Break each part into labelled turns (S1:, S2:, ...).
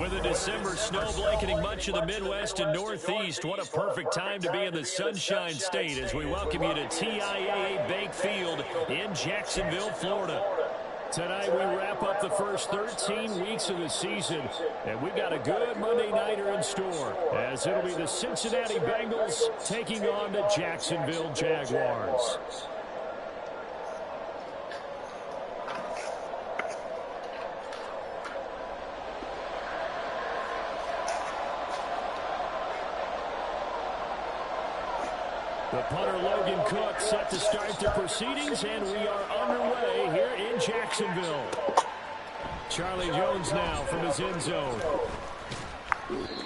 S1: With a December snow blanketing much of the Midwest and Northeast, what a perfect time to be in the Sunshine State as we welcome you to TIAA Bank Field in Jacksonville, Florida. Tonight we wrap up the first 13 weeks of the season, and we've got a good Monday nighter in store, as it'll be the Cincinnati Bengals taking on the Jacksonville Jaguars. The punter Logan Cook set to start the proceedings, and we are underway here in Jacksonville. Charlie Jones now from his end zone.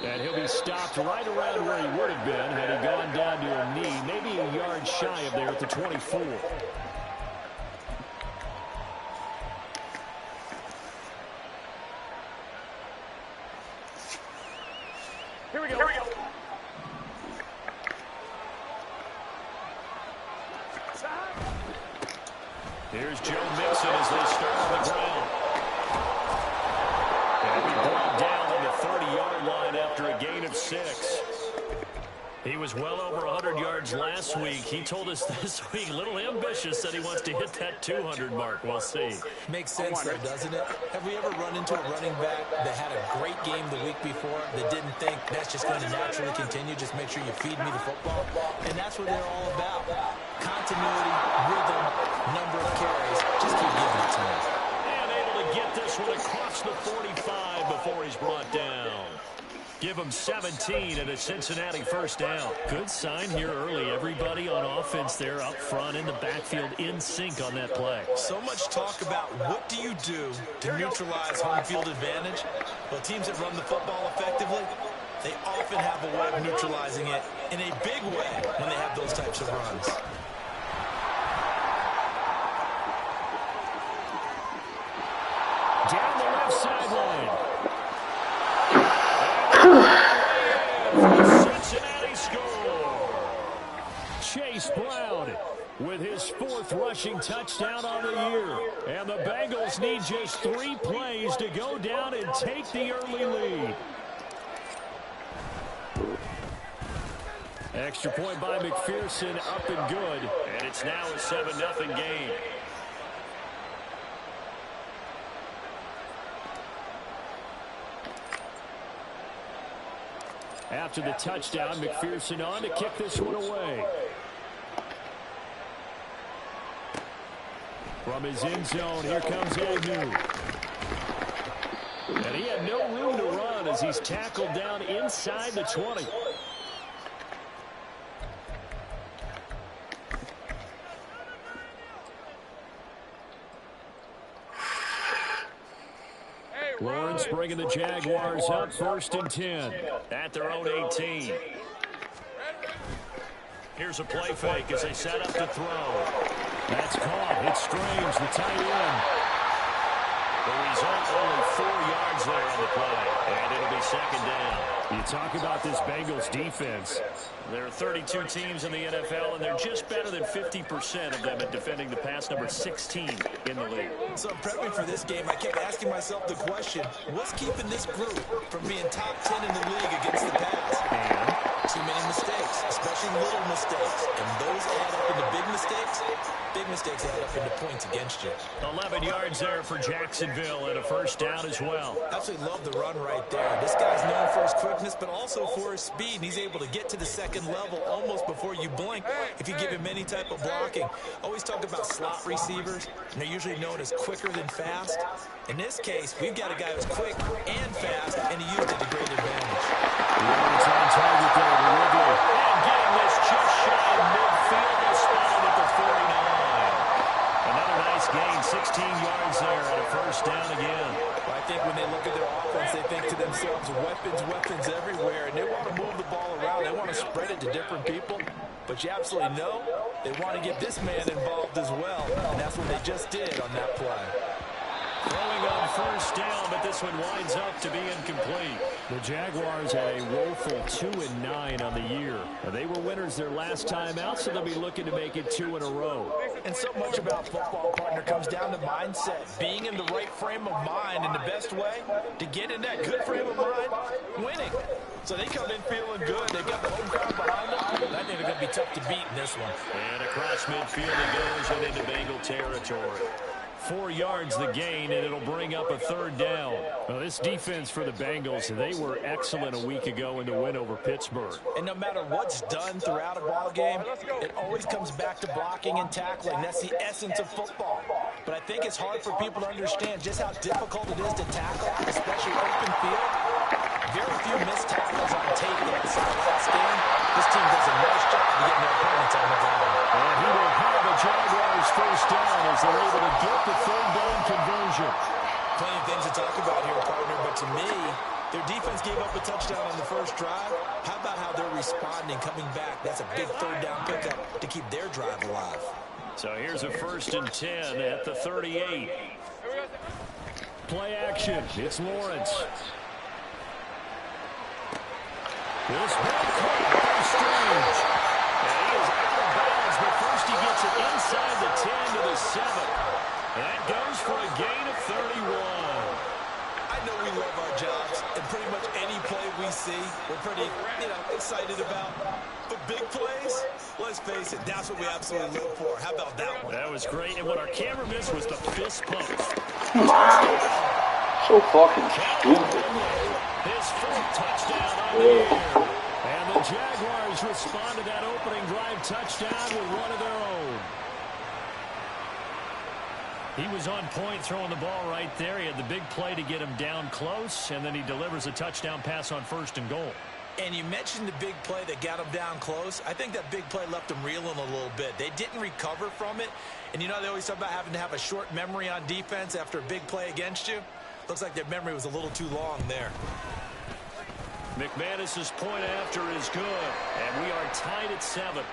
S1: And he'll be stopped right around where he would have been had he gone down to a knee, maybe a yard shy of there at the 24. Here we go. Here's Joe Mixon as they start on the ground. And he brought down on the 30-yard line after a gain of 6. He was well over 100 yards last week. He told us this week, a little ambitious, that he wants to hit that 200 mark. We'll see.
S2: Makes sense, though, doesn't it? Have we ever run into a running back that had a great game the week before that didn't think that's just going to naturally continue? Just make sure you feed me the football. And that's what they're all about. Continuity, rhythm, number of carries. Just keep giving it to me.
S1: And able to get this one across the 45 before he's brought down. Give him 17 and a Cincinnati first down. Good sign here early. Everybody on offense there up front in the backfield in sync on that play.
S2: So much talk about what do you do to neutralize home field advantage. Well, teams that run the football effectively, they often have a way of neutralizing it in a big way when they have those types of runs.
S1: Down the left sideline. Cincinnati score. Chase Brown with his 4th rushing touchdown on the year. And the Bengals need just 3 plays to go down and take the early lead. Extra point by McPherson, up and good. And it's now a 7-0 game. After the touchdown, McPherson on to kick this one away. From his end zone, here comes Agnew. And he had no room to run as he's tackled down inside the 20. Lawrence bringing the Jaguars up 1st and 10 at their own 18. Here's a play fake as they set up to throw. That's caught. It's Strange, the tight end. The result, only 4 yards there on the play, and it'll be 2nd down. You talk about this Bengals defense. There are 32 teams in the NFL, and they're just better than 50% of them at defending the pass, number 16 in the league.
S2: So prepping for this game, I kept asking myself the question, what's keeping this group from being top 10 in the league against the pass?
S1: And
S2: too many mistakes, especially little mistakes. And those add up into big mistakes. Big mistakes add up into points against you.
S1: 11 yards there for Jacksonville and a first down as well.
S2: Absolutely love the run right there. This guy's known for his quickness, but also for his speed. And he's able to get to the second level almost before you blink if you give him any type of blocking. Always talk about slot receivers, and they're usually known as quicker than fast. In this case, we've got a guy who's quick and fast, and he used it to great advantage.
S1: Lawrence on target there to Ridley. And getting this just shy of midfield. They'll spot it at the 49. Another nice gain, 16 yards there and a first down again.
S2: Well, I think when they look at their offense, they think to themselves, weapons everywhere, and they want to move the ball around. They want to spread it to different people. But you absolutely know they want to get this man involved as well, and that's what they just did on that play.
S1: Throwing on first down, but this one winds up to be incomplete.
S3: The Jaguars had a woeful 2-9 on the year. They were winners their last time out, so they'll be looking to make it 2 in a row.
S2: And so much about football, partner, comes down to mindset. Being in the right frame of mind, and the best way to get in that good frame of mind, winning. So they come in feeling good. They've got the home crowd behind them. I think they're going to be tough to beat in this one.
S1: And across midfield it goes and into Bengal territory. 4 yards the gain, and it'll bring up a 3rd down.
S3: Well, this defense for the Bengals, they were excellent a week ago in the win over Pittsburgh.
S2: And no matter what's done throughout a ball game, it always comes back to blocking and tackling. That's the essence of football. But I think it's hard for people to understand just how difficult it is to tackle, especially open field. Very few missed tackles on tape that I saw last game. This team does a nice job of getting their opponents on the ground.
S1: And he will have a Jaguars 1st down as they're able to get the 3rd down conversion.
S2: Plenty of things to talk about here, partner, but to me, their defense gave up a touchdown on the first drive. How about how they're responding, coming back? That's a big 3rd down pickup to keep their drive alive.
S1: So here's a 1st and 10 at the 38.
S3: Play action. It's Lawrence.
S1: This ball caught by Strange. And he is out of bounds, but first he gets it inside the 10 to the 7. That goes for a gain of 31.
S2: I know we love our jobs, and pretty much any play we see, we're pretty, excited about. But big plays, let's face it, that's what we absolutely live for. How about that one?
S1: That was great, and what our camera missed was the fist pump.
S4: Wow. So fucking stupid.
S1: His 4th touchdown on the year. And the Jaguars respond to that opening drive touchdown with one of their own. He was on point throwing the ball right there. He had the big play to get him down close, and then he delivers a touchdown pass on 1st and goal.
S2: And you mentioned the big play that got him down close. I think that big play left him reeling a little bit. They didn't recover from it. And they always talk about having to have a short memory on defense after a big play against you. Looks like their memory was a little too long there.
S1: McManus's point after is good, and we are tied at 7.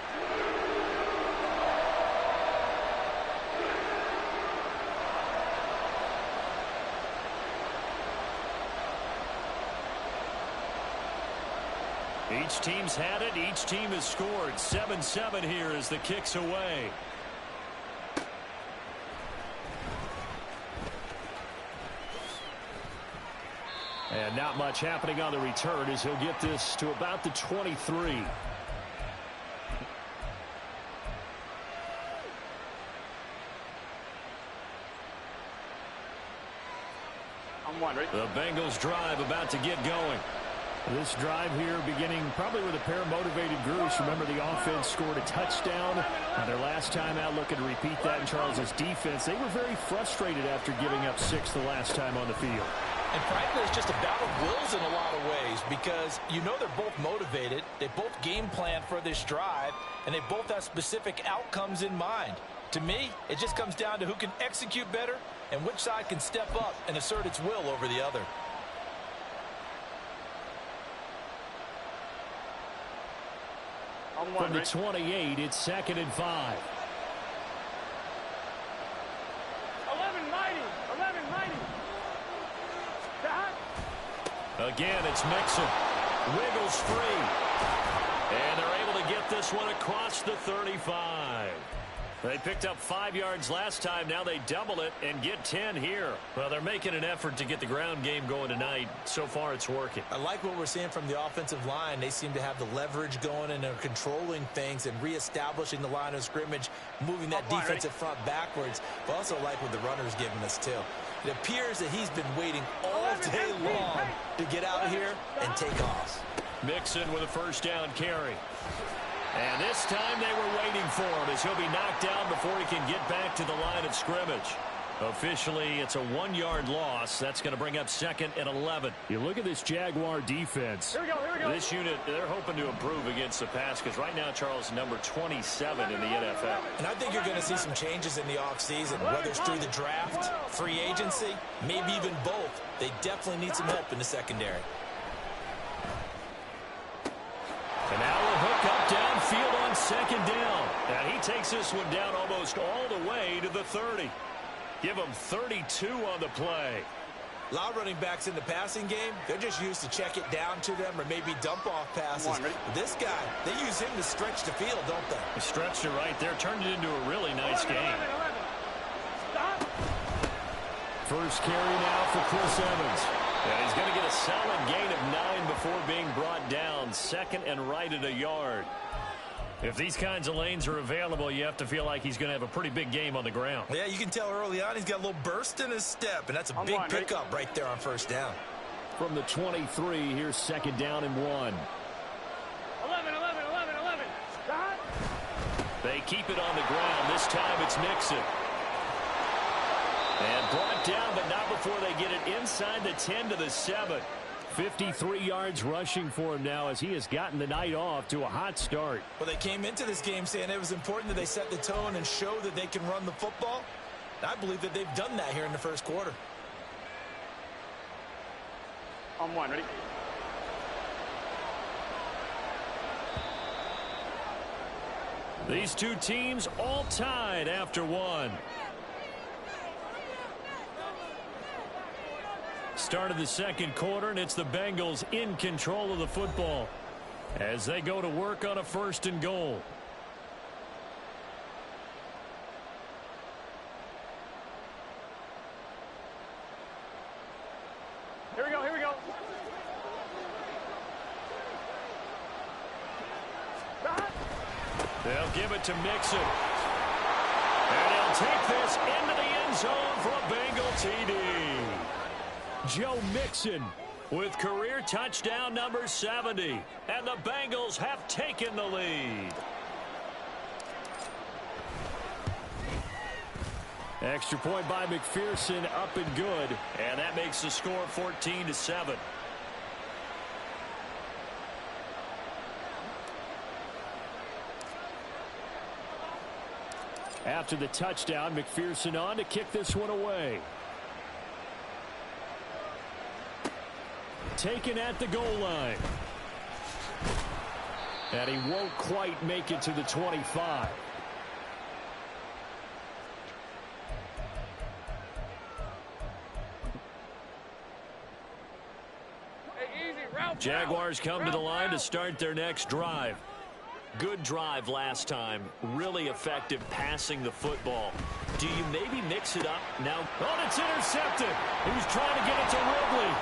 S1: Each team's had it. Each team has scored. 7-7 here as the kick's away. And not much happening on the return as he'll get this to about the 23.
S4: I'm wondering.
S1: The Bengals drive about to get going.
S3: This drive here beginning probably with a pair of motivated groups. Remember, the offense scored a touchdown on their last time out, looking to repeat that in Charles's defense. They were very frustrated after giving up 6 the last time on the field.
S2: And frankly, it's just a battle of wills in a lot of ways because they're both motivated. They both game plan for this drive, and they both have specific outcomes in mind. To me, it just comes down to who can execute better and which side can step up and assert its will over the other.
S1: From the 28, it's 2nd and 5.
S5: 11 mighty.
S1: Again, it's Mixon. Wiggles free. And they're able to get this one across the 35. They picked up 5 yards last time. Now they double it and get 10 here. Well, they're making an effort to get the ground game going tonight. So far, it's working.
S2: I like what we're seeing from the offensive line. They seem to have the leverage going and are controlling things and reestablishing the line of scrimmage, moving that defensive front backwards. But I also like what the runner's giving us, too. It appears that he's been waiting all day long to get out here and take off.
S1: Mixon with a 1st down carry. And this time they were waiting for him as he'll be knocked down before he can get back to the line of scrimmage. Officially, it's a 1-yard loss. That's going to bring up 2nd and 11.
S3: You look at this Jaguar defense.
S5: Here we go.
S1: This unit, they're hoping to improve against the pass because right now, Charles, number 27 in the NFL.
S2: And I think you're going to see some changes in the offseason, whether it's through the draft, free agency, maybe even both. They definitely need some help in the secondary.
S1: And now we'll hook up downfield on 2nd down. And he takes this one down almost all the way to the 30. Give him 32 on the play.
S2: A lot of running backs in the passing game, they're just used to check it down to them or maybe dump-off passes. This guy, they use him to stretch the field, don't they?
S1: He stretched it right there, turned it into a really nice game.
S5: Stop.
S3: First carry now for Chris Evans.
S1: And he's going to get a solid gain of 9 before being brought down. Second and right at a yard. If these kinds of lanes are available, you have to feel like he's going to have a pretty big game on the ground.
S2: Yeah, you can tell early on he's got a little burst in his step, and that's a big pickup right there on first down.
S3: From the 23, here's second down and 1.
S5: 11. Stop.
S1: They keep it on the ground. This time it's Mixon. And brought down, but not before they get it inside the 10 to the 7.
S3: 53 yards rushing for him now as he has gotten the night off to a hot start.
S2: Well, they came into this game saying it was important that they set the tone and show that they can run the football. I believe that they've done that here in the first quarter.
S4: On one, ready?
S1: These two teams all tied after one. Start of the second quarter, and it's the Bengals in control of the football as they go to work on a first and goal.
S5: Here we go. Stop.
S1: They'll give it to Mixon. And he'll take this into the end zone for a Bengal TD. Joe Mixon with career touchdown number 70. And the Bengals have taken the lead.
S3: Extra point by McPherson, up and good.
S1: And that makes the score 14-7.
S3: After the touchdown, McPherson on to kick this one away. Taken at the goal line. And he won't quite make it to the 25.
S5: Hey, easy. Route.
S1: Jaguars come to the line to start their next drive. Good drive last time. Really effective passing the football. Do you maybe mix it up now?
S3: Oh, it's intercepted. He was trying to get it to Ridley.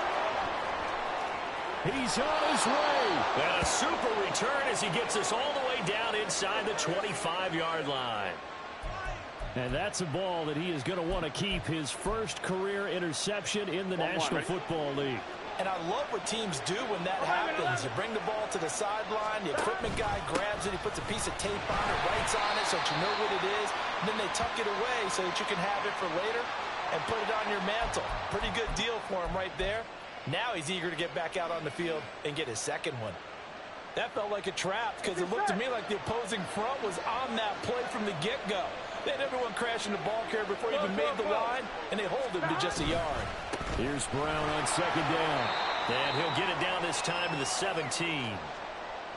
S3: He's on his way.
S1: And a super return as he gets us all the way down inside the 25-yard line.
S3: And that's a ball that he is going to want to keep, his first career interception in the National Football League.
S2: And I love what teams do when that happens. You bring the ball to the sideline, the equipment guy grabs it, he puts a piece of tape on it, writes on it so that you know what it is, and then they tuck it away so that you can have it for later and put it on your mantle. Pretty good deal for him right there. Now he's eager to get back out on the field and get his second one. That felt like a trap because it looked to me like the opposing front was on that play from the get-go. They had everyone crashing the ball carrier before he even made the line, and they hold him to just a yard.
S3: Here's Brown on second down.
S1: And he'll get it down this time to the 17.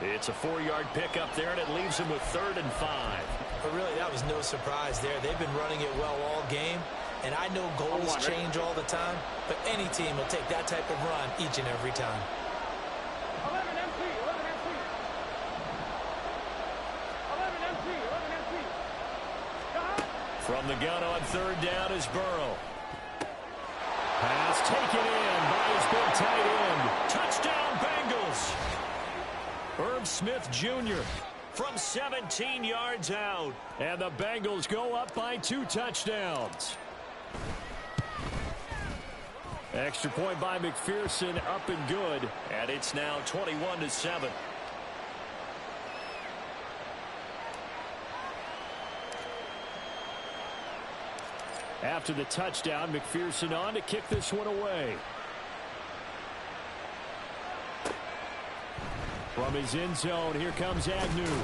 S1: It's a 4-yard pickup there, and it leaves him with 3rd and 5.
S2: But really, that was no surprise there. They've been running it well all game. And I know goals change all the time, but any team will take that type of run each and every time.
S5: 11 MC. 11 MC. Stop.
S1: From the gun on 3rd down is Burrow.
S3: Pass taken in by his big tight end.
S1: Touchdown Bengals. Herb Smith Jr. from 17 yards out.
S3: And the Bengals go up by 2 touchdowns. Extra point by McPherson, up and good.
S1: And it's now 21-7.
S3: After the touchdown, McPherson on to kick this one away. From his end zone, here comes Agnew.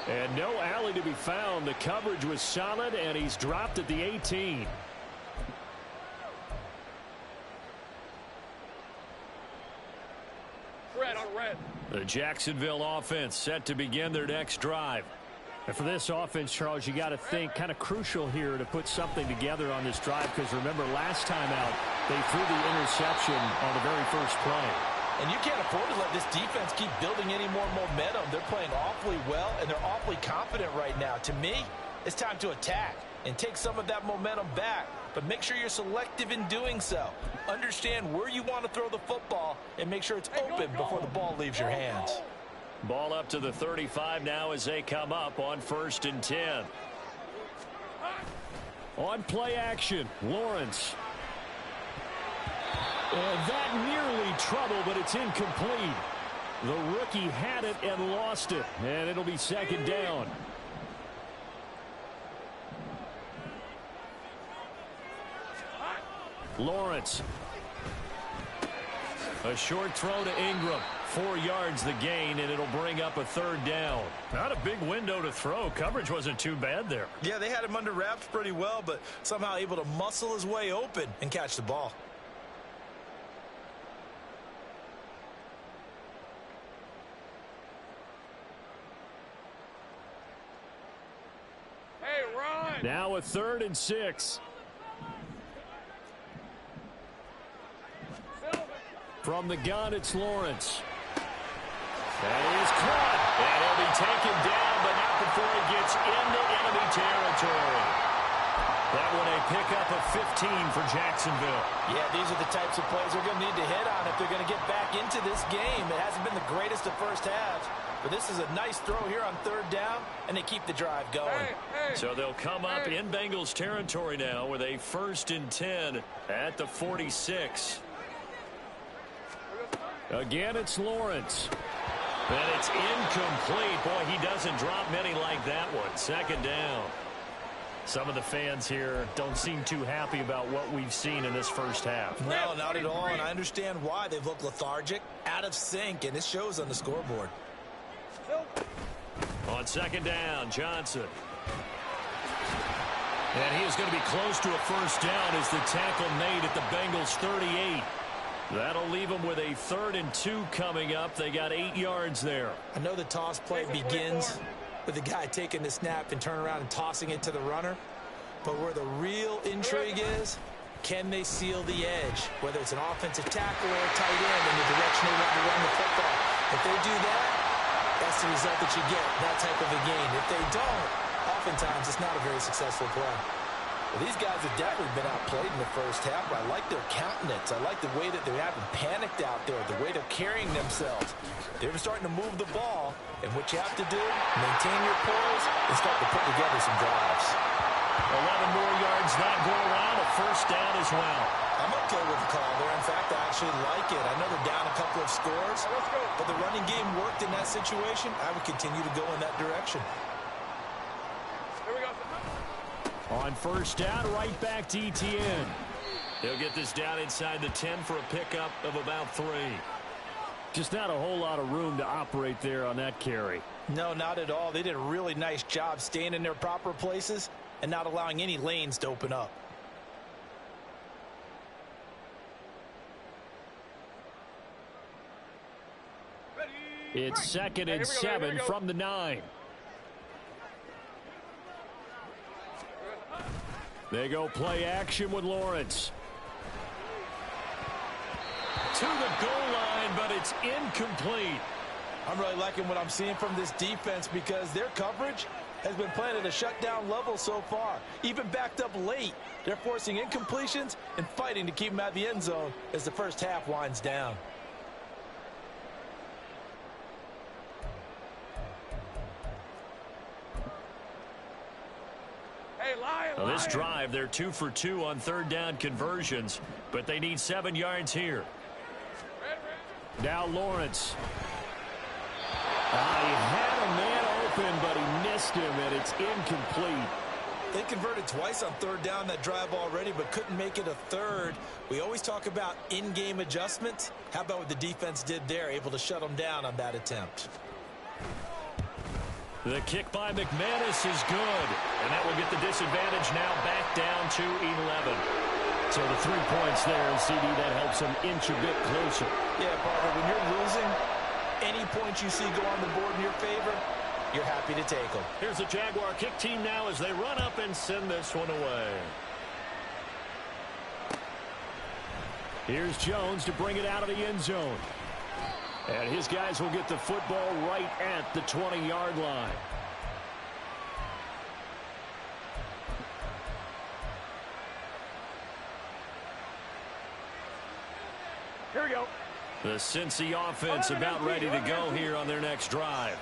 S3: And no alley to be found. The coverage was solid, and he's dropped at the 18.
S5: Red on red.
S1: The Jacksonville offense set to begin their next drive.
S3: And for this offense, Charles, you got to think kind of crucial here to put something together on this drive, because remember last time out they threw the interception on the very first play.
S2: And you can't afford to let this defense keep building any more momentum. They're playing awfully well, and they're awfully confident right now. To me, it's time to attack and take some of that momentum back. But make sure you're selective in doing so. Understand where you want to throw the football and make sure it's open before the ball leaves your hands.
S1: Ball up to the 35 now as they come up on 1st and 10. On play action, Lawrence. And that nearly trouble, but it's incomplete. The rookie had it and lost it, and it'll be 2nd down. Lawrence. A short throw to Ingram. 4 yards the gain, and it'll bring up a 3rd down. Not a big window to throw. Coverage wasn't too bad there.
S2: Yeah, they had him under wraps pretty well, but somehow able to muscle his way open and catch the ball.
S5: Hey, run!
S3: Now a 3rd and 6. From the gun, it's Lawrence. That is caught. And he'll be taken down, but not before he gets into enemy territory. That one a pickup of 15 for Jacksonville.
S2: Yeah, these are the types of plays they're going to need to hit on if they're going to get back into this game. It hasn't been the greatest of first halves, but this is a nice throw here on 3rd down, and they keep the drive going.
S1: So they'll come up in Bengals territory now with a 1st and 10 at the 46.
S3: Again, it's Lawrence.
S1: And it's incomplete. Boy, he doesn't drop many like that one. 2nd down. Some of the fans here don't seem too happy about what we've seen in this first half.
S2: No, not at all, and I understand why. They've looked lethargic, out of sync, and it shows on the scoreboard.
S1: On 2nd down, Johnson. And he is going to be close to a 1st down as the tackle made at the Bengals 38. That'll leave them with a 3rd and 2 coming up. They got 8 yards there.
S2: I know the toss play begins with the guy taking the snap and turning around and tossing it to the runner. But where the real intrigue is, can they seal the edge? Whether it's an offensive tackle or a tight end in the direction they want to run the football. If they do that, that's the result that you get, that type of a game. If they don't, oftentimes it's not a very successful play. Well, these guys have definitely been outplayed in the first half, but I like their countenance. I like the way that they haven't panicked out there, the way they're carrying themselves. They're starting to move the ball, and what you have to do, maintain your poise and start to put together some drives.
S1: 11 more yards that go around, a 1st down as well.
S2: I'm okay with the call there. In fact, I actually like it. I know they're down a couple of scores, but the running game worked in that situation. I would continue to go in that direction.
S5: Here we go.
S3: On 1st down, right back to Etienne.
S1: He'll get this down inside the 10 for a pickup of about 3.
S3: Just not a whole lot of room to operate there on that carry.
S2: No, not at all. They did a really nice job staying in their proper places and not allowing any lanes to open up.
S3: It's 2nd and 7 from the 9. They go play action with Lawrence.
S1: To the goal line, but it's incomplete.
S2: I'm really liking what I'm seeing from this defense because their coverage has been playing at a shutdown level so far. Even backed up late, they're forcing incompletions and fighting to keep them out of the end zone as the first half winds down.
S1: Well, this drive, they're 2 for 2 on 3rd down conversions, but they need 7 yards here.
S3: Now Lawrence. He had a man open, but he missed him, and it's incomplete.
S2: They converted twice on 3rd down that drive already, but couldn't make it a 3rd. We always talk about in-game adjustments. How about what the defense did there, able to shut them down on that attempt?
S1: The kick by McManus is good, and that will get the disadvantage now back down to 11.
S3: So the 3 points there, CD, that helps them inch a bit closer.
S2: Yeah, Barbara, when you're losing, any points you see go on the board in your favor, you're happy to take them.
S1: Here's the Jaguar kick team now as they run up and send this one away.
S3: Here's Jones to bring it out of the end zone. And his guys will get the football right at the 20-yard line.
S4: Here we go.
S1: The Cincy offense about ready to go here on their next drive.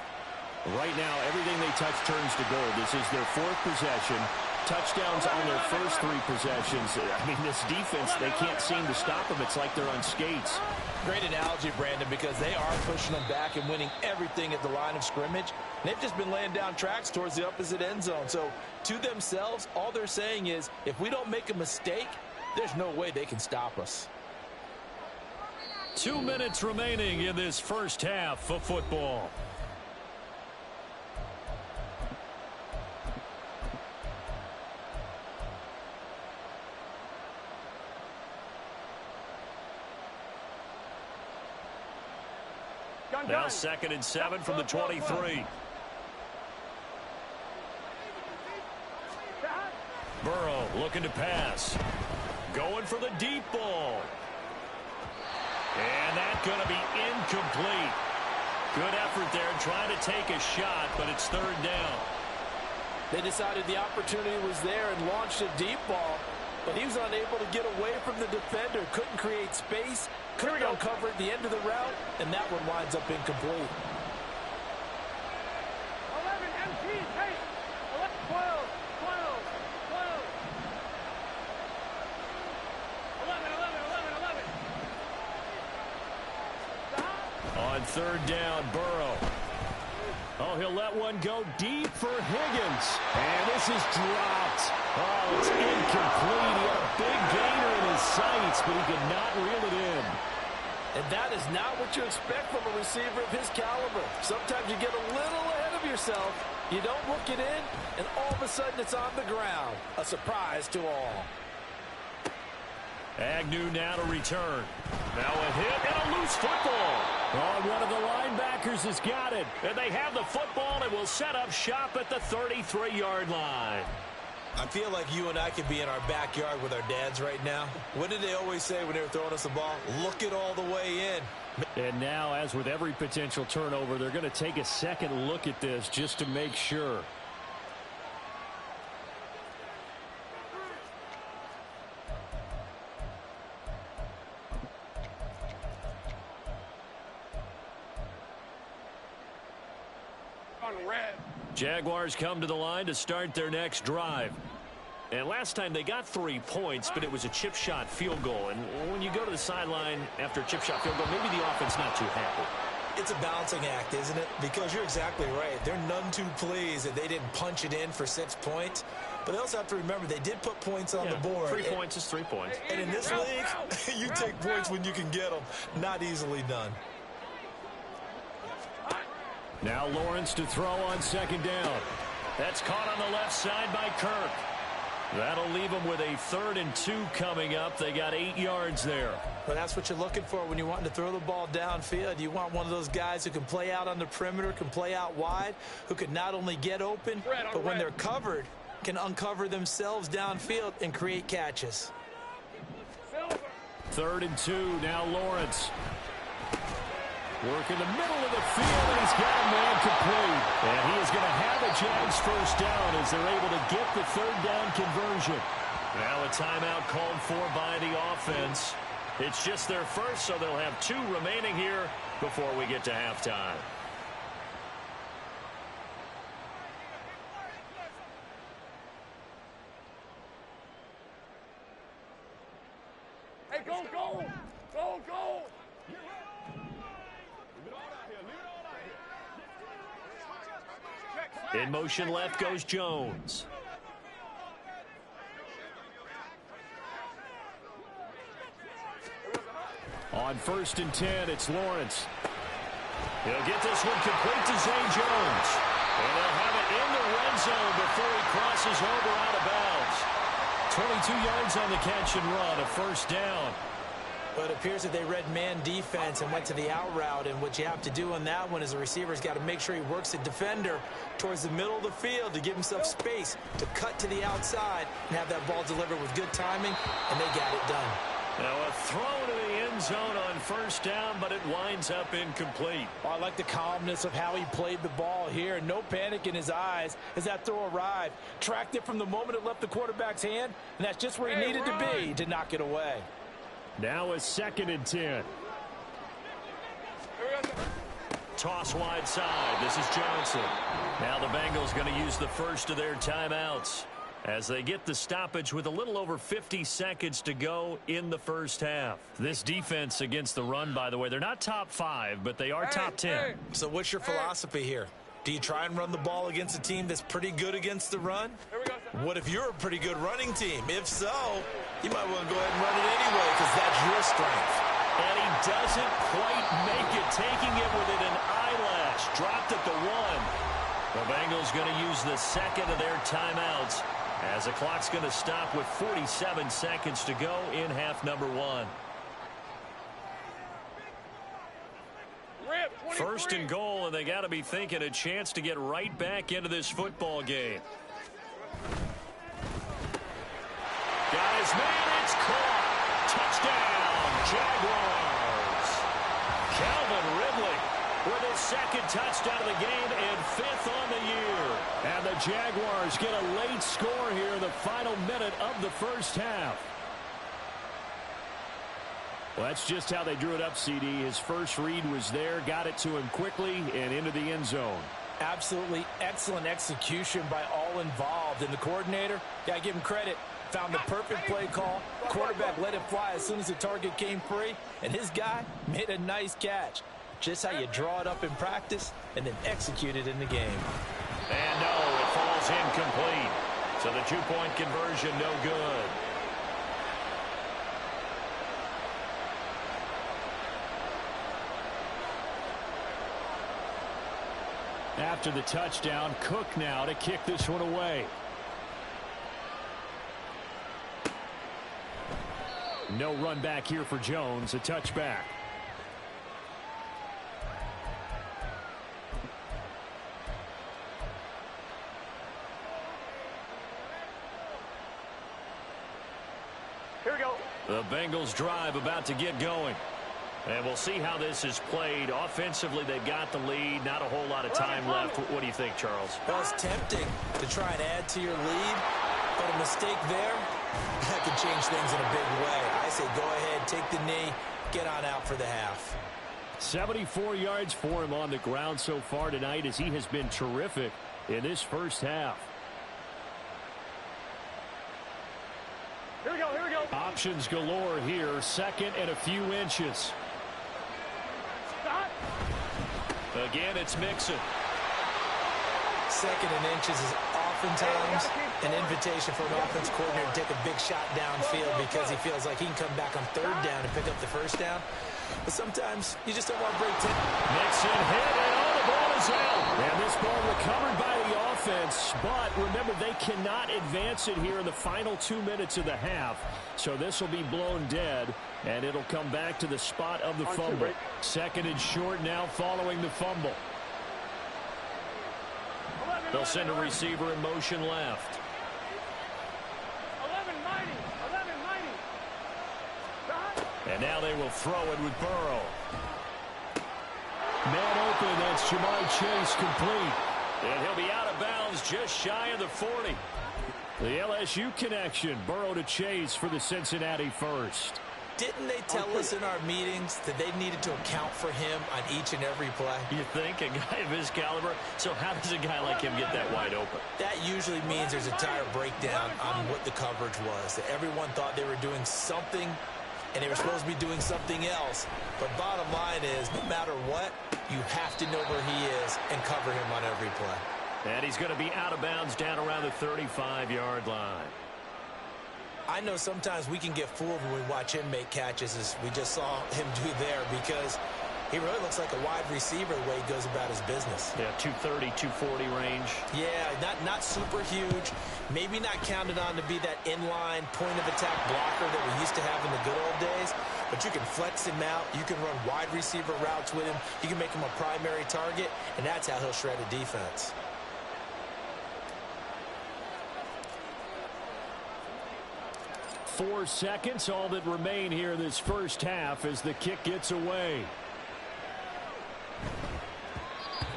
S1: Right now, everything they touch turns to gold. This is their 4th possession. Touchdowns on their first 3 possessions. I mean, this defense, they can't seem to stop them. It's like they're on skates.
S2: Great analogy, Brandon, because they are pushing them back and winning everything at the line of scrimmage. They've just been laying down tracks towards the opposite end zone. So, to themselves, all they're saying is, if we don't make a mistake, there's no way they can stop us.
S1: 2 minutes remaining in this first half of football. Now 2nd and 7 from the 23. Burrow looking to pass. Going for the deep ball. And that's going to be incomplete. Good effort there trying to take a shot, but it's 3rd down.
S2: They decided the opportunity was there and launched a deep ball, but he was unable to get away from the defender. Couldn't create space, couldn't uncover at the end of the route, and that one winds up incomplete.
S4: 11 MT, hey, 11, 12, 12, 12. 11.
S1: On 3rd down, Burrow. Oh, he'll let one go deep for Higgins. And this is dropped. Oh, it's incomplete. He had a big gainer in his sights, but he could not reel it in.
S2: And that is not what you expect from a receiver of his caliber. Sometimes you get a little ahead of yourself. You don't look it in, and all of a sudden it's on the ground. A surprise to all.
S1: Agnew now to return. Now a hit and a loose football. Oh, one of the linebackers has got it. And they have the football and will set up shop at the 33-yard line.
S2: I feel like you and I could be in our backyard with our dads right now. What did they always say when they were throwing us the ball? Look it all the way in.
S3: And now, as with every potential turnover, they're going to take a second look at this just to make sure. Jaguars come to the line to start their next drive.
S1: And last time they got 3 points, but it was a chip shot field goal. And when you go to the sideline after a chip shot field goal, maybe the offense not too happy.
S2: It's a balancing act, isn't it? Because you're exactly right. They're none too pleased that they didn't punch it in for 6 points. But they also have to remember they did put points on the board.
S1: 3 points is 3 points.
S2: And in this league, you take points when you can get them. Not easily done.
S3: Now Lawrence to throw on 2nd down.
S1: That's caught on the left side by Kirk. That'll leave them with a 3rd and 2 coming up. They got 8 yards there.
S2: Well, that's what you're looking for when you want to throw the ball downfield. You want one of those guys who can play out on the perimeter, can play out wide, who can not only get open, but when they're covered, can uncover themselves downfield and create catches.
S3: 3rd and 2, now Lawrence. Work in the middle of the field, and he's got a man complete. And he is going to have a Jags first down as they're able to get the 3rd down conversion.
S1: Now a timeout called for by the offense. It's just their first, so they'll have 2 remaining here before we get to halftime.
S4: Hey, go, go! Go, go!
S1: In motion left goes Jones.
S3: On 1st and 10, it's Lawrence.
S1: He'll get this one complete to Zay Jones. And they'll have it in the red zone before he crosses over out of bounds. 22 yards on the catch and run, a 1st down.
S2: Well, it appears that they read man defense and went to the out route, and what you have to do on that one is the receiver's got to make sure he works the defender towards the middle of the field to give himself space to cut to the outside and have that ball delivered with good timing, and they got it done.
S1: Now a throw to the end zone on first down, but it winds up incomplete.
S6: Oh, I like the calmness of how he played the ball here. No panic in his eyes as that throw arrived. Tracked it from the moment it left the quarterback's hand, and that's just where he needed to be to knock it away.
S3: Now a 2nd and 10.
S1: Toss wide side. This is Johnson. Now the Bengals going to use the first of their timeouts as they get the stoppage with a little over 50 seconds to go in the first half. This defense against the run, by the way, they're not top 5, but they are top 10.
S2: So what's your philosophy here? Do you try and run the ball against a team that's pretty good against the run? What if you're a pretty good running team? If so, you might want to go ahead and run it anyway because that's your strength.
S1: And he doesn't quite make it, taking it within an eyelash. Dropped at the 1. The Bengals going to use the second of their timeouts as the clock's going to stop with 47 seconds to go in half number 1. First and goal, and they got to be thinking a chance to get right back into this football game. Got his man, it's caught. Touchdown, Jaguars. Calvin Ridley with his 2nd touchdown of the game and 5th on the year.
S3: And the Jaguars get a late score here in the final minute of the first half. Well, that's just how they drew it up, CD. His first read was there, got it to him quickly and into the end zone.
S6: Absolutely excellent execution by all involved. And the coordinator, got to give him credit, found the perfect play call. Quarterback let it fly as soon as the target came free, and his guy made a nice catch. Just how you draw it up in practice and then execute it in the game.
S1: And no, it falls incomplete. So the 2-point conversion no good.
S3: After the touchdown, Cook now to kick this one away. No run back here for Jones, a touchback.
S4: Here we go.
S1: The Bengals drive about to get going. And we'll see how this is played. Offensively, they've got the lead. Not a whole lot of time left. What do you think, Charles?
S2: Well, it's tempting to try and add to your lead, but a mistake there, that could change things in a big way. I say go ahead, take the knee, get on out for the half.
S3: 74 yards for him on the ground so far tonight as he has been terrific in this first half.
S4: Here we go, here we go.
S3: Options galore here, 2nd and a few inches.
S4: Stop.
S1: Again, it's Mixon.
S2: 2nd and inches is oftentimes an invitation for an offense coordinator to take a big shot downfield because he feels like he can come back on 3rd down and pick up the 1st down. But sometimes you just don't want to break 10.
S3: Mixon hit, and all the ball is out. And this ball recovered by the offense, but remember, they cannot advance it here in the final 2 minutes of the half. So this will be blown dead, and it'll come back to the spot of the fumble. 2nd and short now following the fumble.
S1: They'll send a receiver in motion left.
S4: 11-90. 11-90.
S1: And now they will throw it with Burrow.
S3: Man open, that's Jamar Chase complete.
S1: And he'll be out of bounds just shy of the 40.
S3: The LSU connection, Burrow to Chase for the Cincinnati first.
S2: Didn't they tell us in our meetings that they needed to account for him on each and every play?
S1: You think? A guy of his caliber? So how does a guy like him get that wide open?
S2: That usually means there's a tire breakdown on what the coverage was. That everyone thought they were doing something, and they were supposed to be doing something else. But bottom line is, no matter what, you have to know where he is and cover him on every play.
S1: And he's going to be out of bounds down around the 35-yard line.
S2: I know sometimes we can get fooled when we watch him make catches, as we just saw him do there, because He really looks like a wide receiver the way he goes about his business.
S3: Yeah, 230, 240 range.
S2: Yeah, not super huge. Maybe not counted on to be that inline point-of-attack blocker that we used to have in the good old days. But you can flex him out. You can run wide receiver routes with him. You can make him a primary target, and that's how he'll shred a defense.
S3: Four seconds, all that remain here in this first half as the kick gets away.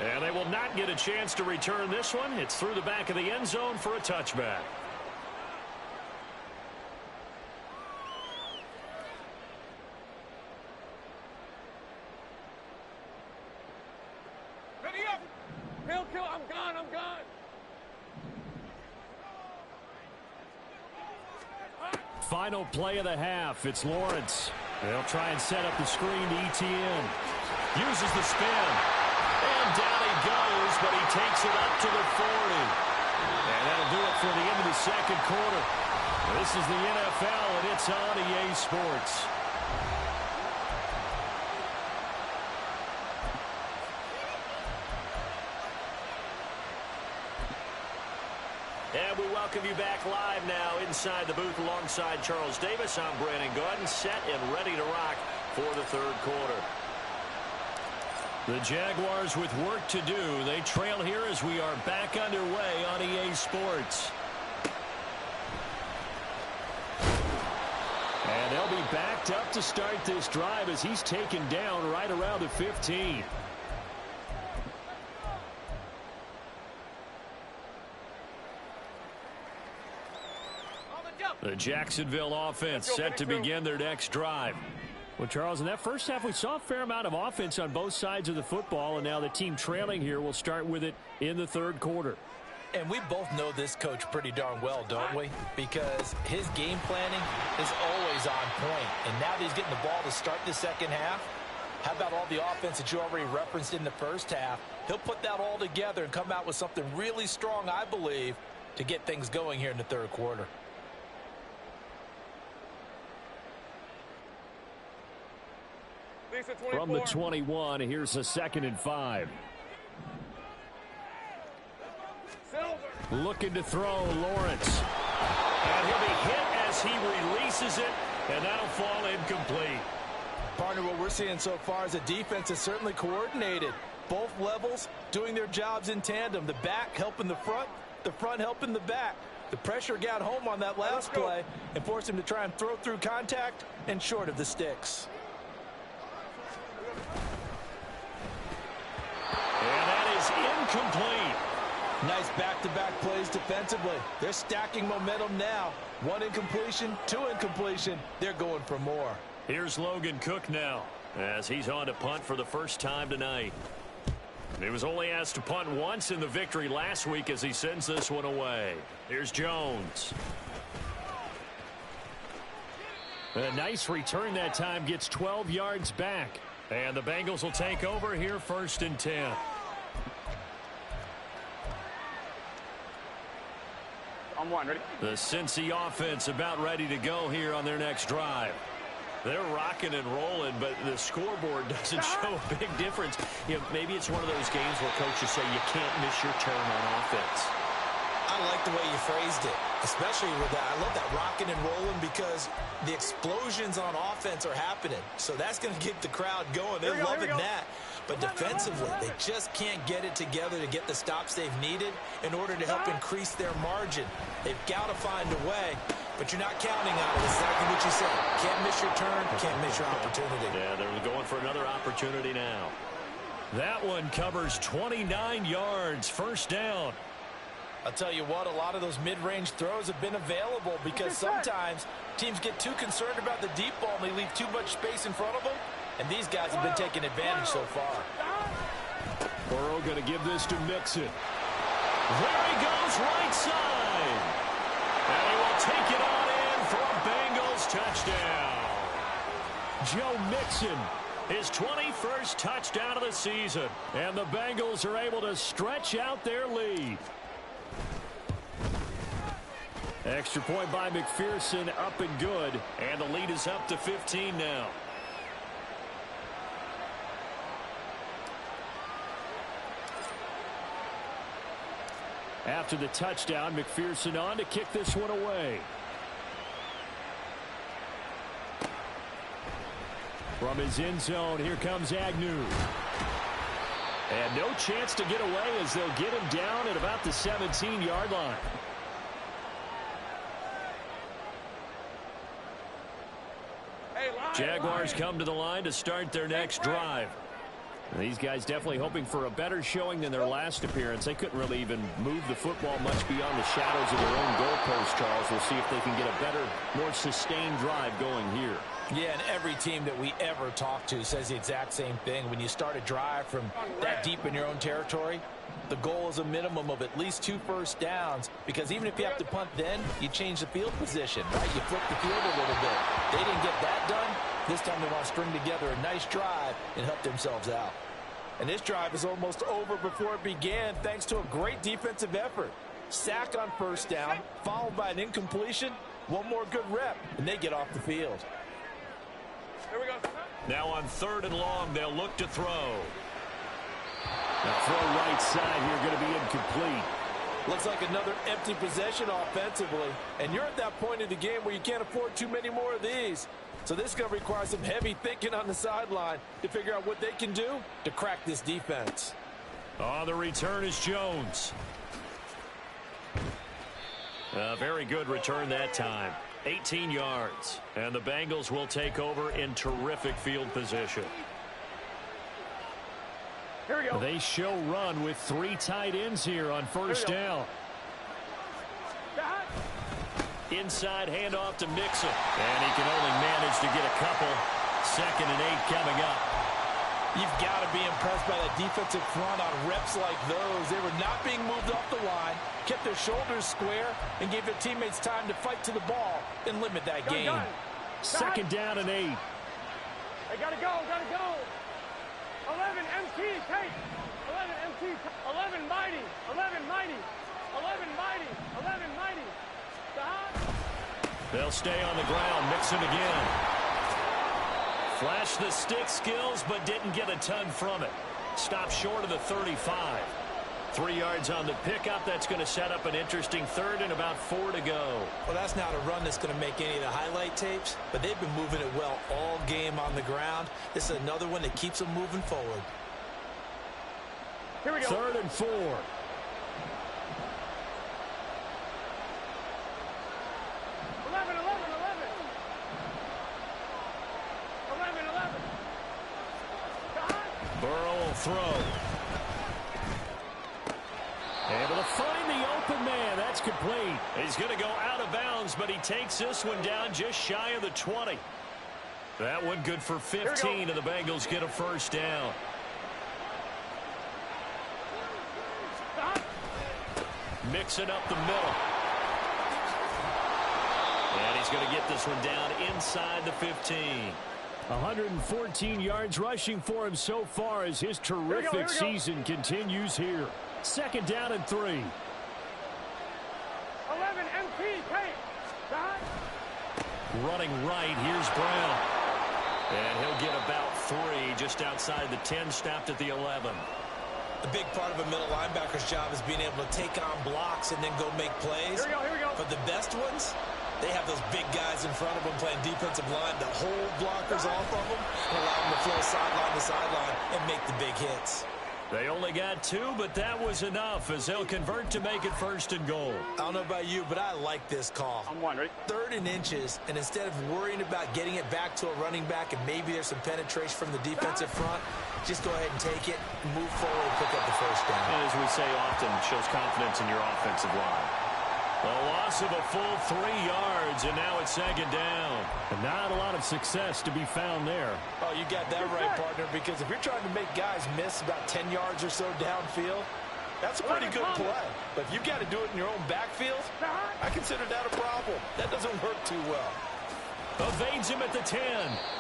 S3: And they will not get a chance to return this one. It's through the back of the end zone for a touchback.
S5: Ready up. Kill. I'm gone.
S3: Final play of the half. It's Lawrence. They'll try and set up the screen to ETN. Uses the spin. And down he goes, but he takes it up to the 40. And that'll do it for the end of the second quarter. This is the NFL, and it's on EA Sports. And we welcome you back live now inside the booth alongside Charles Davis. I'm Brandon Gaudin, set and ready to rock for the third quarter. The Jaguars with work to do. They trail here as we are back underway on EA Sports. And they'll be backed up to start this drive as he's taken down right around the 15. The Jacksonville offense set to begin their next drive. Well, Charles, in that first half, we saw a fair amount of offense on both sides of the football, and now the team trailing here will start with it in the third quarter.
S6: And we both know this coach pretty darn well, don't we? Because his game planning is always on point. And now that he's getting the ball to start the second half, how about all the offense that you already referenced in the first half? He'll put that all together and come out with something really strong, I believe, to get things going here in the third quarter.
S3: From the 21, here's a 2nd and 5. Looking to throw, Lawrence. And he'll be hit as he releases it, and that'll fall incomplete.
S6: Partner, what we're seeing so far is the defense is certainly coordinated. Both levels doing their jobs in tandem. The back helping the front helping the back. The pressure got home on that last play and forced him to try and throw through contact and short of the sticks.
S3: And that is incomplete.
S6: Nice back-to-back plays defensively. They're stacking momentum now. 1 incompletion, 2 incompletion. They're going for more.
S3: Here's Logan Cook now as he's on to punt for the first time tonight. He was only asked to punt once in the victory last week as he sends this one away. Here's Jones. A nice return that time, gets 12 yards back. And the Bengals will take over here 1st and 10.
S5: On one, ready?
S3: The Cincy offense about ready to go here on their next drive. They're rocking and rolling, but the scoreboard doesn't show a big difference. You know, maybe it's one of those games where coaches say you can't miss your turn on offense.
S2: I like the way you phrased it, especially with that. I love that rocking and rolling because the explosions on offense are happening. So that's going to get the crowd going. They're loving that. But defensively, they just can't get it together to get the stops they've needed in order to help increase their margin. They've got to find a way, but you're not counting on it. Exactly what you said. Can't miss your turn, can't miss your opportunity.
S3: Yeah, they're going for another opportunity now. That one covers 29 yards, 1st down.
S6: I'll tell you what, a lot of those mid-range throws have been available because sometimes teams get too concerned about the deep ball and they leave too much space in front of them, and these guys have been taking advantage so far.
S3: Burrow going to give this to Mixon. There he goes, right side. And he will take it on in for a Bengals touchdown. Joe Mixon, his 21st touchdown of the season. And the Bengals are able to stretch out their lead. Extra point by McPherson, up and good. And the lead is up to 15 now. After the touchdown, McPherson on to kick this one away. From his end zone, here comes Agnew. And no chance to get away as they'll get him down at about the 17-yard line. Jaguars come to the line to start their next drive. And these guys definitely hoping for a better showing than their last appearance. They couldn't really even move the football much beyond the shadows of their own goalpost, Charles. We'll see if they can get a better, more sustained drive going here.
S6: Yeah, and every team that we ever talk to says the exact same thing. When you start a drive from that deep in your own territory, the goal is a minimum of at least 2 first downs, because even if you have to punt then, you change the field position, right? You flip the field a little bit. They didn't get that done. This time they want to string together a nice drive and help themselves out. And this drive is almost over before it began thanks to a great defensive effort. Sack on first down, followed by an incompletion. One more good rep, and they get off the field.
S5: Here we go.
S1: Now on 3rd and long, they'll look to throw.
S3: Now throw right side here, going to be incomplete.
S6: Looks like another empty possession offensively. And you're at that point in the game where you can't afford too many more of these. So this is going to require some heavy thinking on the sideline to figure out what they can do to crack this defense.
S1: On the return is Jones. A very good return that time. 18 yards. And the Bengals will take over in terrific field position.
S5: Here we go.
S3: They show run with 3 tight ends here on first down. Inside handoff to Mixon. And he can only manage to get a couple. 2nd and 8 coming up.
S6: You've got to be impressed by that defensive front on reps like those. They were not being moved off the line, kept their shoulders square, and gave their teammates time to fight to the ball and limit that game.
S3: 2nd down and 8.
S5: They gotta go, gotta go. 11 MT, Tate. 11 MT, 11 mighty, 11 mighty, 11 mighty, 11 mighty.
S1: They'll stay on the ground. Mixon again. Flashed the stick skills, but didn't get a ton from it. Stopped short of the 35. 3 yards on the pickup. That's going to set up an interesting 3rd and about 4 to go.
S2: Well, that's not a run that's going to make any of the highlight tapes, but they've been moving it well all game on the ground. This is another one that keeps them moving forward.
S5: Here we go.
S3: 3rd and 4.
S5: 11, 11, 11. 11, 11.
S1: Burrow will throw. Able to find the open man. That's complete. He's going to go out of bounds, but he takes this one down just shy of the 20. That one good for 15, and the Bengals get a first down. Mixing up the middle. And he's going to get this one down inside the 15.
S3: 114 yards rushing for him so far as his terrific season continues here. 2nd down and 3.
S5: 11 MT, Tate.
S1: Running right, here's Brown. And he'll get about 3 just outside the 10, stopped at the 11.
S2: The big part of a middle linebacker's job is being able to take on blocks and then go make plays.
S5: Here we go.
S2: But the best ones, they have those big guys in front of them playing defensive line to hold blockers off of them and allow them to flow sideline to sideline and make the big hits.
S1: They only got 2, but that was enough as they'll convert to make it 1st and goal.
S2: I don't know about you, but I like this call.
S5: I'm 1, ready?
S2: 3rd and inches, and instead of worrying about getting it back to a running back and maybe there's some penetration from the defensive front, just go ahead and take it, move forward, and pick up the first down.
S1: And as we say often, shows confidence in your offensive line. A loss of a full 3 yards, and now it's 2nd down.
S3: And not a lot of success to be found there.
S6: Oh, you got that right, partner, because if you're trying to make guys miss about 10 yards or so downfield, that's a pretty good play. But if you've got to do it in your own backfield, I consider that a problem. That doesn't work too well.
S1: Evades him at the 10,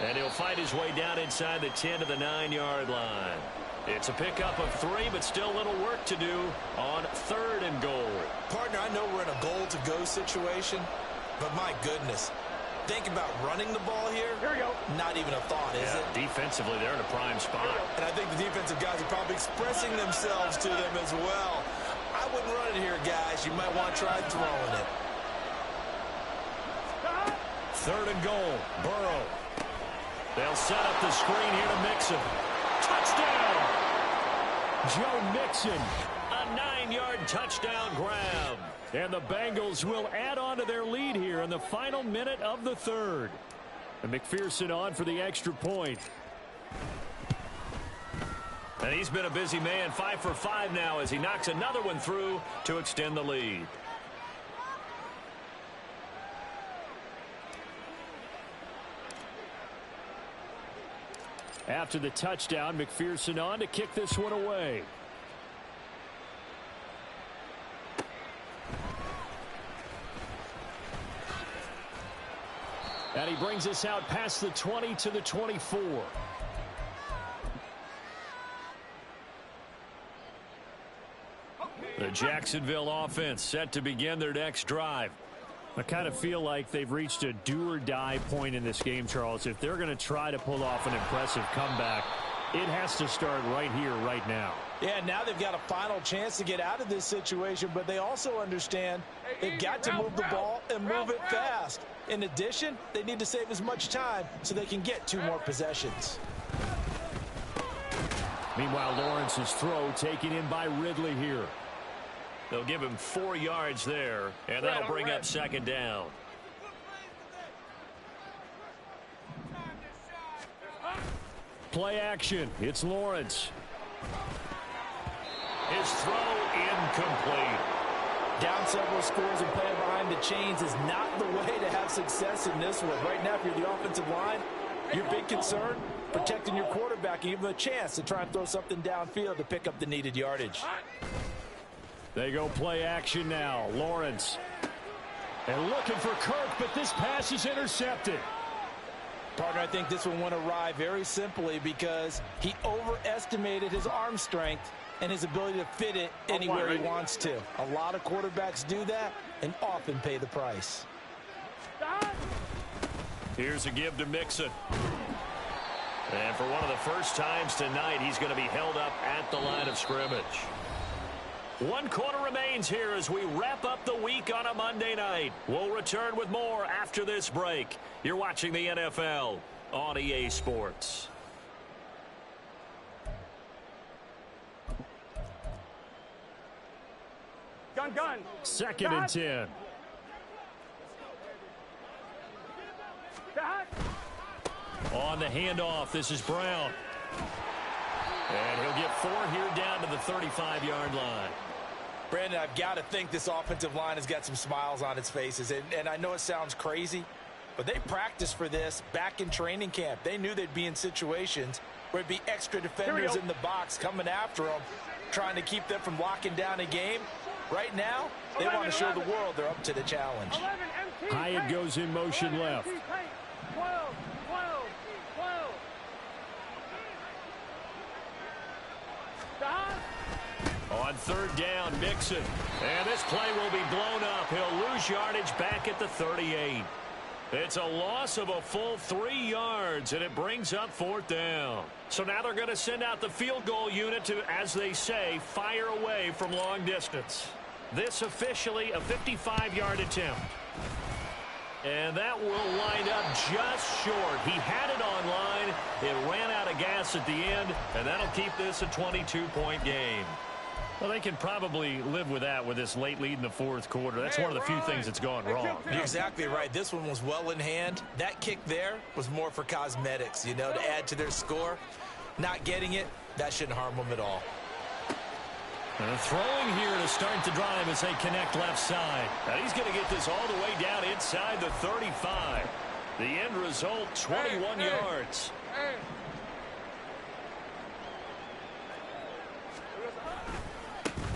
S1: and he'll fight his way down inside the 10 to the 9-yard line. It's a pickup of 3, but still a little work to do on 3rd and goal.
S2: Partner, I know we're in a goal-to-go situation, but my goodness. Think about running the ball here.
S5: Here we go.
S2: Not even a thought, is it?
S1: Defensively, they're in a prime spot.
S2: And I think the defensive guys are probably expressing themselves to them as well. I wouldn't run it here, guys. You might want to try throwing it.
S1: 3rd and goal. Burrow. They'll set up the screen here to Mixon. Touchdown! Joe Mixon. A 9-yard touchdown grab. And the Bengals will add on to their lead here in the final minute of the 3rd. And McPherson on for the extra point. And he's been a busy man, 5 for 5 now as he knocks another one through to extend the lead. After the touchdown, McPherson on to kick this one away. And he brings us out past the 20 to the 24. The Jacksonville offense set to begin their next drive. I kind of feel like they've reached a do-or-die point in this game, Charles. If they're going to try to pull off an impressive comeback, it has to start right here, right now.
S6: Yeah, now they've got a final chance to get out of this situation, but they also understand they've got to move the ball and move it fast. In addition, they need to save as much time so they can get 2 more possessions.
S1: Meanwhile, Lawrence's throw taken in by Ridley here. They'll give him 4 yards there, and that'll bring up 2nd down. Play action. It's Lawrence. His throw incomplete.
S6: Down several scores and playing behind the chains is not the way to have success in this one. Right now, if you're the offensive line, your big concern, protecting your quarterback and give him a chance to try and throw something downfield to pick up the needed yardage.
S1: They go play action now. Lawrence. And looking for Kirk, but this pass is intercepted.
S6: Partner, I think this one went awry very simply because he overestimated his arm strength and his ability to fit it anywhere he wants to. A lot of quarterbacks do that and often pay the price.
S1: Here's a give to Mixon. And for one of the first times tonight, he's going to be held up at the line of scrimmage. 1 quarter remains here as we wrap up the week on a Monday night. We'll return with more after this break. You're watching the NFL on EA Sports.
S5: Gun.
S1: 2nd and 10. On the handoff, this is Brown. And he'll get 4 here down to the 35-yard line.
S6: Brandon, I've got to think this offensive line has got some smiles on its faces. And I know it sounds crazy, but they practiced for this back in training camp. They knew they'd be in situations where it'd be extra defenders in the box coming after them, trying to keep them from locking down a game. Right now, they want to show the world they're up to the challenge.
S1: Hyatt goes in motion left.
S5: 12.
S1: On 3rd down, Mixon. And this play will be blown up. He'll lose yardage back at the 38. It's a loss of a full 3 yards, and it brings up 4th down. So now they're going to send out the field goal unit to, as they say, fire away from long distance. This officially a 55-yard attempt. And that will line up just short. He had it on line. It ran out of gas at the end, and that'll keep this a 22-point game. Well, they can probably live with that with this late lead in the 4th quarter. That's one of the few things that's gone wrong.
S2: You're exactly right. This one was well in hand. That kick there was more for cosmetics, you know, to add to their score. Not getting it, that shouldn't harm them at all.
S1: And throwing here to start the drive as they connect left side. And he's going to get this all the way down inside the 35. The end result, 21 yards.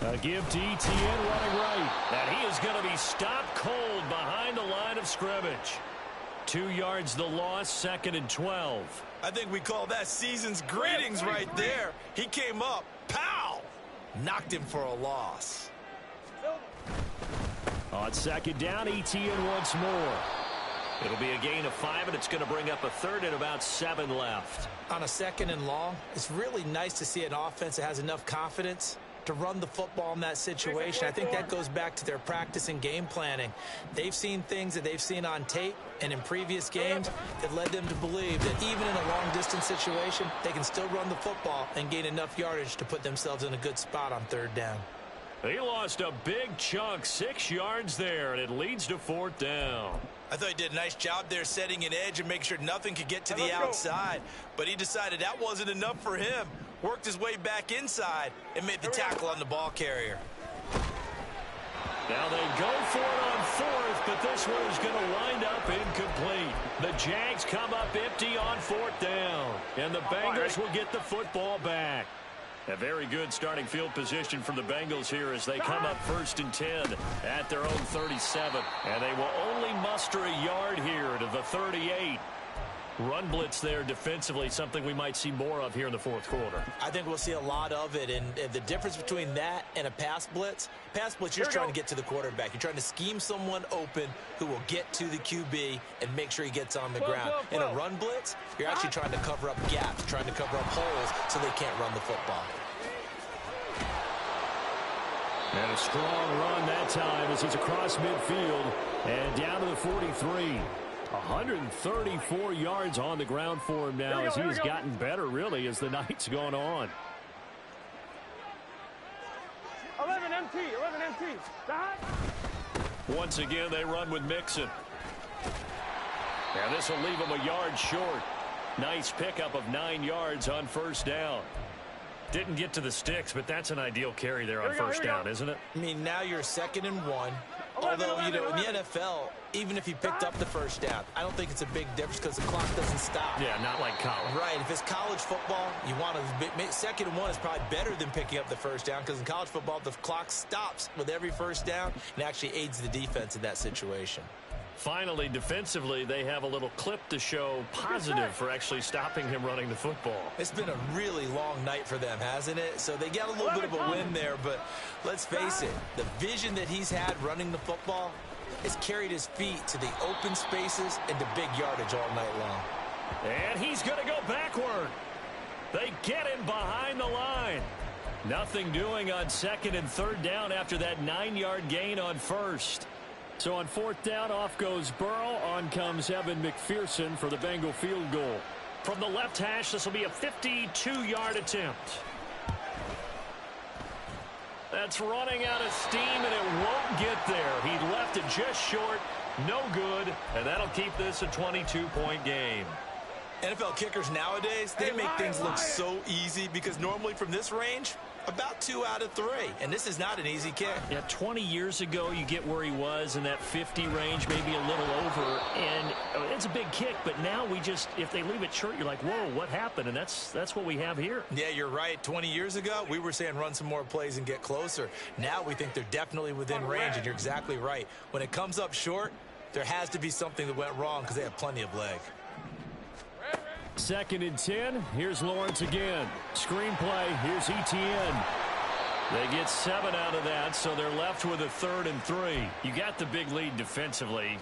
S1: A give to Etienne running right. And he is going to be stopped cold behind the line of scrimmage. 2 yards the loss, 2nd and 12.
S2: I think we call that season's greetings right there. He came up, pow! Knocked him for a loss.
S1: On 2nd down, Etienne once more. It'll be a gain of 5, and it's going to bring up a 3rd and about 7 left.
S2: On a 2nd and long, it's really nice to see an offense that has enough confidence to run the football in that situation. I think that goes back to their practice and game planning. They've seen things that they've seen on tape and in previous games that led them to believe that even in a long-distance situation, they can still run the football and gain enough yardage to put themselves in a good spot on third down.
S1: He lost a big chunk, 6 yards there, and it leads to fourth down.
S2: I thought he did a nice job there setting an edge and making sure nothing could get to the outside. But he decided that wasn't enough for him. Worked his way back inside and made the tackle on the ball carrier.
S1: Now they go for it on fourth, but this one is going to wind up incomplete. The Jags come up empty on fourth down, and the Bengals will get the football back. A very good starting field position for the Bengals here as they come up 1st and 10 at their own 37. And they will only muster a yard here to the 38. Run blitz there defensively, something we might see more of here in the fourth quarter.
S2: I think we'll see a lot of it, and the difference between that and a pass blitz, you're just trying to get to the quarterback. You're trying to scheme someone open who will get to the QB and make sure he gets on the ground. In a run blitz, you're actually trying to cover up gaps, trying to cover up holes so they can't run the football.
S3: And a strong run that time as he's across midfield and down to the 43. 134 yards on the ground for him now as he's gotten better, really, as the night's gone on.
S5: 11 MT, 11 MT. Stop.
S1: Once again, they run with Mixon. And this will leave him a yard short. Nice pickup of 9 yards on first down. Didn't get to the sticks, but that's an ideal carry there on first down, isn't it?
S2: I mean, now you're 2nd and 1. Although, you know, in the NFL, even if he picked up the first down, I don't think it's a big difference because the clock doesn't stop.
S1: Yeah, not like college.
S2: Right. If it's college football, you want to 2nd and 1 is probably better than picking up the first down because in college football, the clock stops with every first down and actually aids the defense in that situation.
S1: Finally, defensively, they have a little clip to show positive for actually stopping him running the football.
S2: It's been a really long night for them, hasn't it? So they got a little bit of a win there, but let's face it, the vision that he's had running the football has carried his feet to the open spaces and to big yardage all night long.
S1: And he's going to go backward. They get him behind the line. Nothing doing on 2nd and 3rd down after that 9-yard gain on first. So on 4th down, off goes Burrow. On comes Evan McPherson for the Bengal field goal. From the left hash, this will be a 52-yard attempt. That's running out of steam, and it won't get there. He left it just short. No good, and that'll keep this a 22-point game.
S2: NFL kickers nowadays, they make things look so easy because normally from this range, about 2 out of 3, and this is not an easy kick.
S1: Yeah, 20 years ago, you get where he was in that 50 range, maybe a little over, and it's a big kick, but now we just, if they leave it short, you're like, whoa, what happened? And that's what we have here.
S2: Yeah, you're right. 20 years ago, we were saying run some more plays and get closer. Now we think they're definitely within range, and you're exactly right. When it comes up short, there has to be something that went wrong because they have plenty of leg.
S3: 2nd and 10. Here's Lawrence again. Screenplay. Here's Etienne.
S1: They get 7 out of that, so they're left with a 3rd and 3. You got the big lead defensively.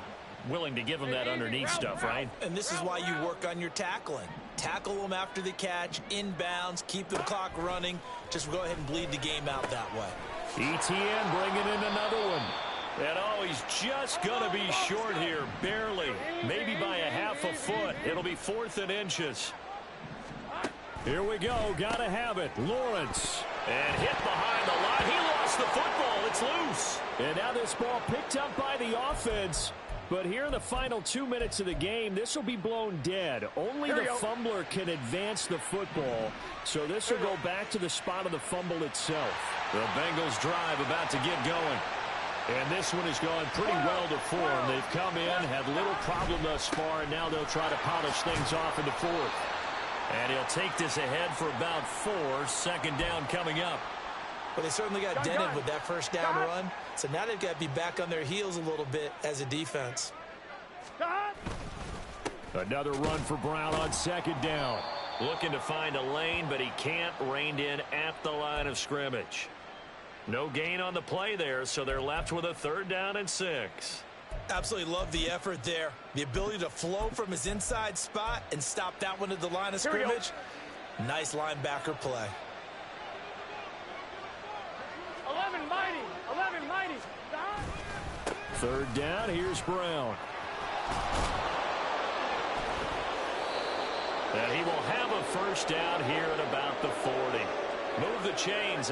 S1: Willing to give them that underneath stuff, right?
S2: And this is why you work on your tackling. Tackle them after the catch, inbounds, keep the clock running. Just go ahead and bleed the game out that way.
S3: Etienne bringing in another one.
S1: And oh, he's just going to be short here, barely. Maybe by a half a foot. It'll be 4th and inches.
S3: Here we go. Got to have it. Lawrence.
S1: And hit behind the line. He lost the football. It's loose.
S3: And now this ball picked up by the offense. But here in the final 2 minutes of the game, this will be blown dead. Only the fumbler can advance the football. So this will go back to the spot of the fumble itself.
S1: The Bengals drive about to get going.
S3: And this one has gone pretty well to form. They've come in, had little problem thus far, and now they'll try to polish things off in the 4th.
S1: And he'll take this ahead for about 4. 2nd down coming up.
S2: Well, they certainly got dented with that first down run. So now they've got to be back on their heels a little bit as a defense.
S3: Another run for Brown on 2nd down.
S1: Looking to find a lane, but he can't. Reined in at the line of scrimmage. No gain on the play there, so they're left with a 3rd down and 6.
S2: Absolutely love the effort there. The ability to flow from his inside spot and stop that one at the line of scrimmage. Nice linebacker play.
S5: 11 mighty. 11 mighty. Stop.
S1: Third down, here's Brown. And he will have a first down here at about the 40. Move the chains.